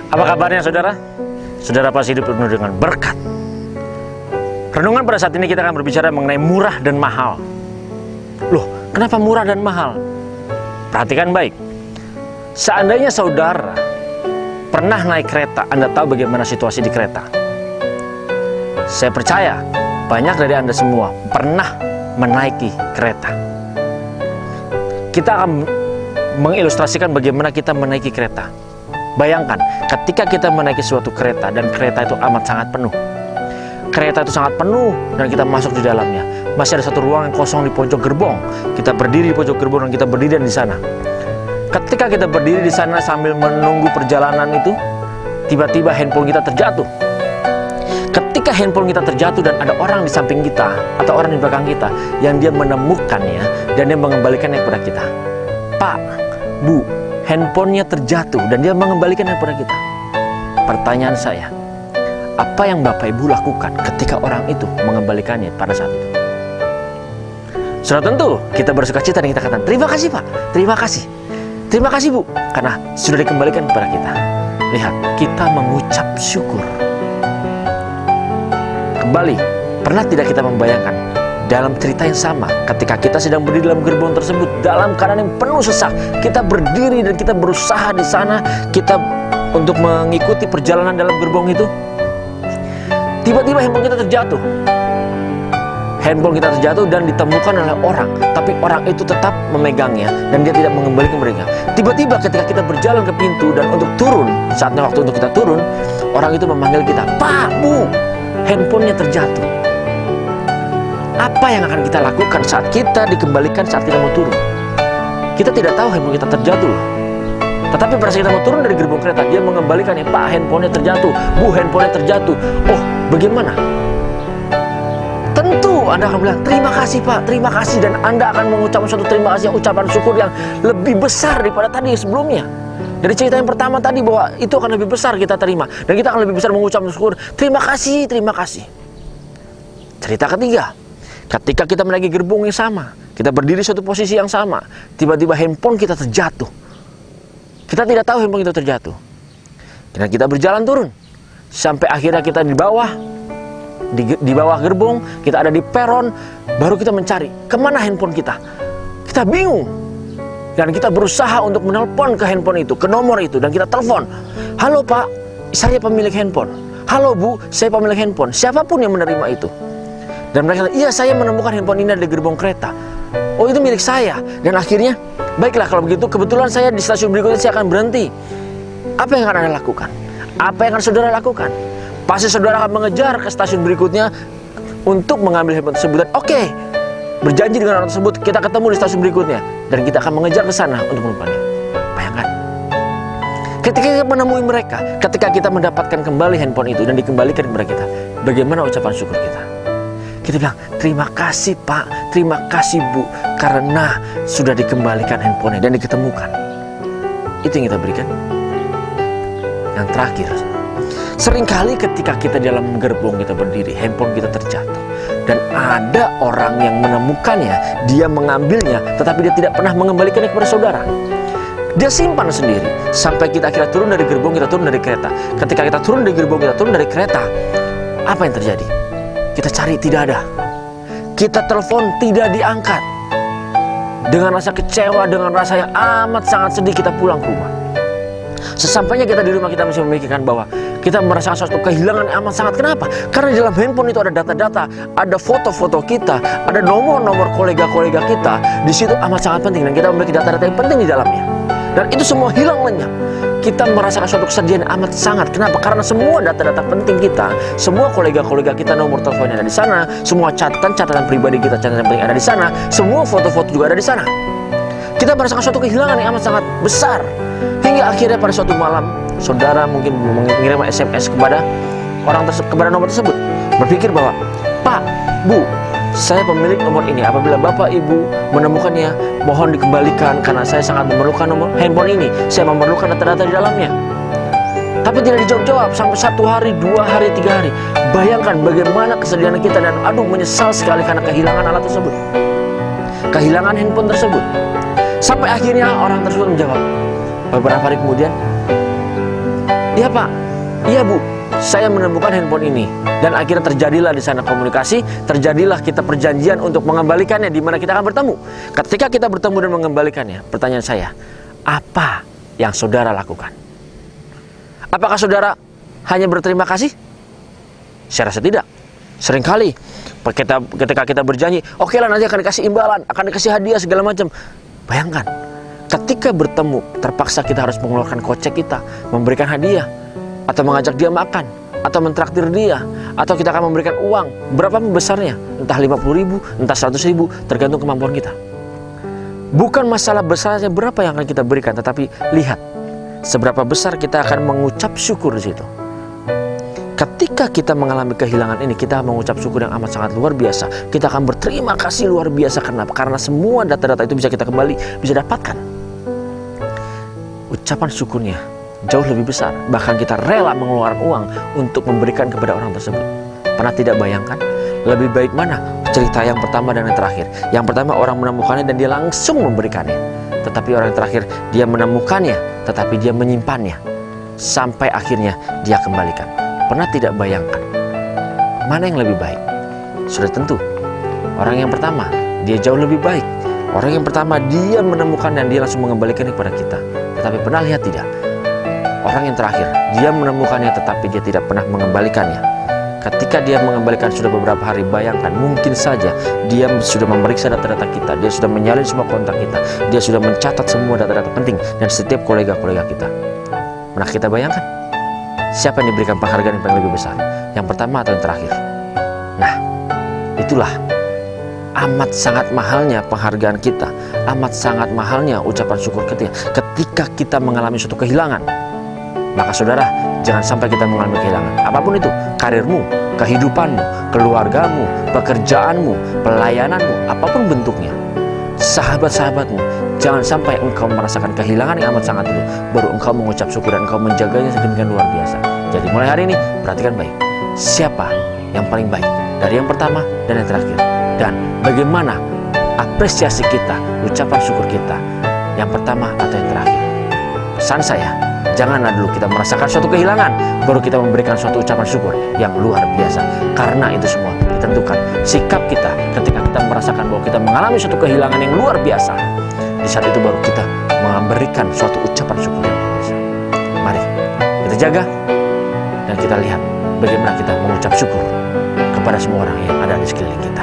Apa kabarnya saudara? Saudara pasti hidup penuh dengan berkat. Renungan pada saat ini kita akan berbicara mengenai murah dan mahal. Loh, kenapa murah dan mahal? Perhatikan baik. Seandainya saudara pernah naik kereta, Anda tahu bagaimana situasi di kereta. Saya percaya banyak dari Anda semua pernah menaiki kereta. Kita akan mengilustrasikan bagaimana kita menaiki kereta. Bayangkan, ketika kita menaiki suatu kereta dan kereta itu amat sangat penuh. Kereta itu sangat penuh dan kita masuk di dalamnya. Masih ada satu ruangan kosong di pojok gerbong. Kita berdiri di pojok gerbong dan kita berdiri di sana. Ketika kita berdiri di sana sambil menunggu perjalanan itu, tiba-tiba handphone kita terjatuh. Ketika handphone kita terjatuh dan ada orang di samping kita atau orang di belakang kita yang dia menemukannya dan dia mengembalikannya kepada kita. Pak, Bu, handphonenya terjatuh dan dia mengembalikannya kepada kita. Pertanyaan saya, apa yang Bapak Ibu lakukan ketika orang itu mengembalikannya pada saat itu? Sudah tentu kita bersuka cita dan kita katakan, terima kasih Pak, terima kasih. Terima kasih Bu, karena sudah dikembalikan kepada kita. Lihat, kita mengucap syukur. Kembali, pernah tidak kita membayangkan dalam cerita yang sama, ketika kita sedang berdiri dalam gerbong tersebut dalam keadaan yang penuh sesak, kita berdiri dan kita berusaha di sana, kita untuk mengikuti perjalanan dalam gerbong itu. Tiba-tiba handphone kita terjatuh. Handphone kita terjatuh dan ditemukan oleh orang, tapi orang itu tetap memegangnya dan dia tidak mengembalikan mereka. Tiba-tiba ketika kita berjalan ke pintu dan untuk turun, saatnya waktu untuk kita turun, orang itu memanggil kita, Pak, Bu, handphonenya terjatuh. Apa yang akan kita lakukan saat kita dikembalikan saat kita mau turun? Kita tidak tahu handphone kita terjatuh. Tetapi pada saat kita mau turun dari gerbong kereta, dia mengembalikannya, Pak, handphonenya terjatuh, Bu, handphonenya terjatuh. Oh, bagaimana? Tentu Anda akan bilang, terima kasih Pak, terima kasih. Dan Anda akan mengucapkan suatu terima kasih, ucapan syukur yang lebih besar daripada tadi sebelumnya. Dari cerita yang pertama tadi bahwa itu akan lebih besar kita terima. Dan kita akan lebih besar mengucapkan syukur, terima kasih, terima kasih. Cerita ketiga, ketika kita menaiki gerbong yang sama, kita berdiri suatu posisi yang sama, tiba-tiba handphone kita terjatuh. Kita tidak tahu handphone kita terjatuh. Dan kita berjalan turun sampai akhirnya kita di bawah gerbong, kita ada di peron, baru kita mencari kemana handphone kita. Kita bingung dan kita berusaha untuk menelpon ke handphone itu, ke nomor itu, dan kita telepon, halo Pak, saya pemilik handphone. Halo Bu, saya pemilik handphone. Siapapun yang menerima itu. Dan mereka kata, iya saya menemukan handphone ini di gerbong kereta. Oh, itu milik saya. Dan akhirnya, baiklah kalau begitu, kebetulan saya di stasiun berikutnya saya akan berhenti. Apa yang akan Anda lakukan? Apa yang akan saudara lakukan? Pasti saudara akan mengejar ke stasiun berikutnya untuk mengambil handphone tersebut. Dan oke, berjanji dengan orang tersebut, kita ketemu di stasiun berikutnya. Dan kita akan mengejar ke sana untuk menemukannya. Bayangkan. Ketika kita menemui mereka, ketika kita mendapatkan kembali handphone itu dan dikembalikan kepada kita, bagaimana ucapan syukur kita? Kita bilang, terima kasih Pak, terima kasih Bu, karena sudah dikembalikan handphonenya dan diketemukan. Itu yang kita berikan. Yang terakhir, seringkali ketika kita dalam gerbong kita berdiri, handphone kita terjatuh. Dan ada orang yang menemukannya, dia mengambilnya, tetapi dia tidak pernah mengembalikannya kepada saudara. Dia simpan sendiri, sampai kita akhirnya turun dari gerbong, kita turun dari kereta. Ketika kita turun dari gerbong, kita turun dari kereta, apa yang terjadi? Kita cari, tidak ada. Kita telepon, tidak diangkat. Dengan rasa kecewa, dengan rasa yang amat sangat sedih, kita pulang ke rumah. Sesampainya kita di rumah, kita masih memikirkan bahwa kita merasakan suatu kehilangan yang amat sangat. Kenapa? Karena di dalam handphone itu ada data-data, ada foto-foto kita, ada nomor-nomor kolega-kolega kita. Di situ amat sangat penting dan kita memiliki data-data yang penting di dalamnya. Dan itu semua hilang lenyap. Kita merasakan suatu kesedihan yang amat sangat. Kenapa? Karena semua data-data penting kita, semua kolega-kolega kita, nomor teleponnya ada di sana, semua catatan-catatan pribadi kita, catatan penting ada di sana, semua foto-foto juga ada di sana. Kita merasakan suatu kehilangan yang amat sangat besar. Hingga akhirnya pada suatu malam, saudara mungkin mengirim SMS kepada kepada nomor tersebut, berpikir bahwa, Pak, Bu, saya pemilik nomor ini. Apabila Bapak Ibu menemukannya, mohon dikembalikan karena saya sangat memerlukan nomor handphone ini. Saya memerlukan data-data di dalamnya. Tapi tidak dijawab-jawab sampai 1 hari, 2 hari, 3 hari. Bayangkan bagaimana kesedihan kita dan menyesal sekali karena kehilangan alat tersebut, kehilangan handphone tersebut. Sampai akhirnya orang tersebut menjawab beberapa hari kemudian, iya Pak, iya Bu, saya menemukan handphone ini. Dan akhirnya terjadilah di sana komunikasi, terjadilah kita perjanjian untuk mengembalikannya di mana kita akan bertemu. Ketika kita bertemu dan mengembalikannya, pertanyaan saya, apa yang saudara lakukan? Apakah saudara hanya berterima kasih? Saya rasa tidak. Seringkali ketika kita berjanji, oke lah nanti akan dikasih imbalan, akan dikasih hadiah segala macam. Bayangkan, ketika bertemu, terpaksa kita harus mengeluarkan kocek kita, memberikan hadiah, atau mengajak dia makan, atau mentraktir dia, atau kita akan memberikan uang. Berapa besarnya? Entah 50.000, entah 100.000, tergantung kemampuan kita. Bukan masalah besarnya berapa yang akan kita berikan, tetapi lihat seberapa besar kita akan mengucap syukur di situ. Ketika kita mengalami kehilangan ini, kita mengucap syukur yang amat sangat luar biasa. Kita akan berterima kasih luar biasa. Kenapa? Karena semua data-data itu bisa kita kembali, bisa dapatkan. Ucapan syukurnya jauh lebih besar. Bahkan kita rela mengeluarkan uang untuk memberikan kepada orang tersebut. Pernah tidak bayangkan? Lebih baik mana cerita yang pertama dan yang terakhir? Yang pertama orang menemukannya dan dia langsung memberikannya. Tetapi orang yang terakhir, dia menemukannya, tetapi dia menyimpannya. Sampai akhirnya dia kembalikan. Pernah tidak bayangkan mana yang lebih baik? Sudah tentu orang yang pertama, dia jauh lebih baik. Orang yang pertama dia menemukan dan dia langsung mengembalikannya kepada kita. Tetapi pernah lihat tidak? Orang yang terakhir, dia menemukannya tetapi dia tidak pernah mengembalikannya. Ketika dia mengembalikan sudah beberapa hari, bayangkan mungkin saja dia sudah memeriksa data-data kita, dia sudah menyalin semua kontak kita, dia sudah mencatat semua data-data penting dan setiap kolega-kolega kita. Pernah kita bayangkan? Siapa yang diberikan penghargaan yang paling lebih besar? Yang pertama atau yang terakhir? Nah, itulah amat sangat mahalnya penghargaan kita, amat sangat mahalnya ucapan syukur ketika kita mengalami suatu kehilangan. Maka saudara, jangan sampai kita mengalami kehilangan. Apapun itu, karirmu, kehidupanmu, keluargamu, pekerjaanmu, pelayananmu, apapun bentuknya. Sahabat-sahabatmu, jangan sampai engkau merasakan kehilangan yang amat sangat itu, baru engkau mengucap syukur dan engkau menjaganya sedemikian luar biasa. Jadi mulai hari ini, perhatikan baik, siapa yang paling baik dari yang pertama dan yang terakhir, dan bagaimana apresiasi kita, ucapan syukur kita, yang pertama atau yang terakhir. Pesan saya, janganlah dulu kita merasakan suatu kehilangan, baru kita memberikan suatu ucapan syukur yang luar biasa. Karena itu semua ditentukan sikap kita ketika kita merasakan bahwa kita mengalami suatu kehilangan yang luar biasa. Di saat itu baru kita memberikan suatu ucapan syukur yang luar biasa. Mari kita jaga dan kita lihat bagaimana kita mengucap syukur kepada semua orang yang ada di sekeliling kita.